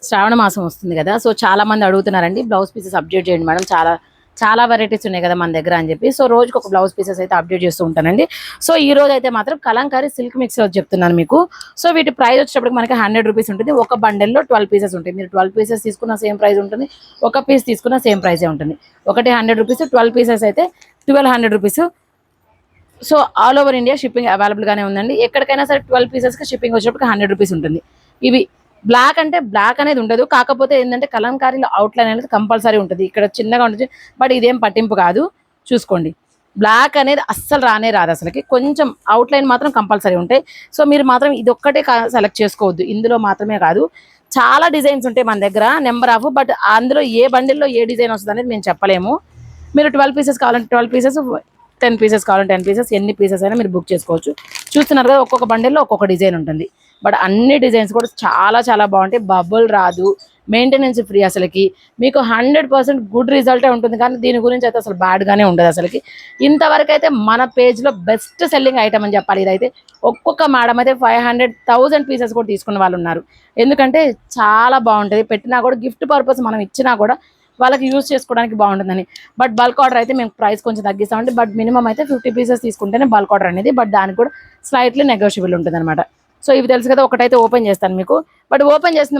శ్రావణ మాసం వస్తుంది కదా, సో చాలా మంది అడుగుతున్నారండి బ్లౌజ్ పీసెస్ అప్డేట్ చేయండి మేడం, చాలా చాలా వెరైటీస్ ఉన్నాయి కదా మన దగ్గర అని చెప్పి. సో రోజుకి ఒక బ్లౌజ్ పీసెస్ అయితే అప్డేట్ చేస్తూ ఉంటానండి. సో ఈ రోజు అయితే మాత్రం కలంకారీ సిల్క్ మిక్స్ చెప్తున్నాను మీకు. సో వీటి ప్రైస్ వచ్చేటప్పటికి మనకి 100 రూపీస్ ఉంటుంది. ఒక బండెల్లో 12 పీసెస్ ఉంటాయి. మీరు 12 పీసెస్ తీసుకున్న సేమ్ ప్రైస్ ఉంటుంది, ఒక పీస్ తీసుకున్న సేమ్ ప్రైజే ఉంటుంది. ఒకటి 100 రూపీస్, 12 పీసెస్ అయితే 1200 rupees. So all over India shipping అవైలబుల్గానే ఉందండి. ఎక్కడికైనా సరే 12 పీసెస్కి షిప్పింగ్ వచ్చేటప్పటికి 100 రూపీస్ ఉంటుంది. ఇవి బ్లాక్ అంటే బ్లాక్ అనేది ఉండదు, కాకపోతే ఏంటంటే కలంకారీలో అవుట్లైన్ అనేది కంపల్సరీ ఉంటుంది. ఇక్కడ చిన్నగా ఉంటుంది, బట్ ఇదేం పట్టింపు కాదు. చూసుకోండి, బ్లాక్ అనేది అస్సలు రానే రాదు అసలుకి, కొంచెం అవుట్లైన్ మాత్రం కంపల్సరీ ఉంటాయి. సో మీరు మాత్రం ఇది ఒక్కటే సెలెక్ట్ చేసుకోవద్దు, ఇందులో మాత్రమే కాదు చాలా డిజైన్స్ ఉంటాయి మన దగ్గర, నెంబర్ ఆఫ్. బట్ అందులో ఏ బండిల్లో ఏ డిజైన్ వస్తుంది అనేది మేము చెప్పలేము. మీరు 12 పీసెస్ కావాలంటే 12 పీసెస్, 10 పీసెస్ కావాలంటే 10 పీసెస్, ఎన్ని పీసెస్ అయినా మీరు బుక్ చేసుకోవచ్చు. చూస్తున్నారు కదా, ఒక్కొక్క బండిల్లో ఒక్కొక్క డిజైన్ ఉంటుంది. బట్ అన్ని డిజైన్స్ కూడా చాలా చాలా బాగుంటాయి. బబుల్ రాదు, మెయింటెనెన్స్ ఫ్రీ, అసలుకి మీకు 100% గుడ్ రిజల్టే ఉంటుంది. కానీ దీని గురించి అయితే అసలు బ్యాడ్గానే ఉండదు అసలుకి. ఇంతవరకు అయితే మన పేజ్లో బెస్ట్ సెల్లింగ్ ఐటమ్ అని చెప్పాలి ఇదైతే. ఒక్కొక్క మేడం అయితే 500,000 పీసెస్ కూడా తీసుకున్న వాళ్ళు ఉన్నారు. ఎందుకంటే చాలా బాగుంటుంది, పెట్టినా కూడా గిఫ్ట్ పర్పస్ మనం ఇచ్చినా కూడా వాళ్ళకి యూజ్ చేసుకోవడానికి బాగుంటుందని. బట్ బల్క్ ఆర్డర్ అయితే మేము ప్రైస్ కొంచెం తగ్గిస్తామండి. బట్ మినిమం అయితే 50 పీసెస్ తీసుకుంటేనే బల్క్ ఆర్డర్ అనేది, బట్ దానికి కూడా స్లైట్లీ నెగోషియబుల్ ఉంటుంది అనమాట. సో ఇవి తెలుసు కదా, ఒకటైతే ఓపెన్ చేస్తాను మీకు. బట్ ఓపెన్ చేసిన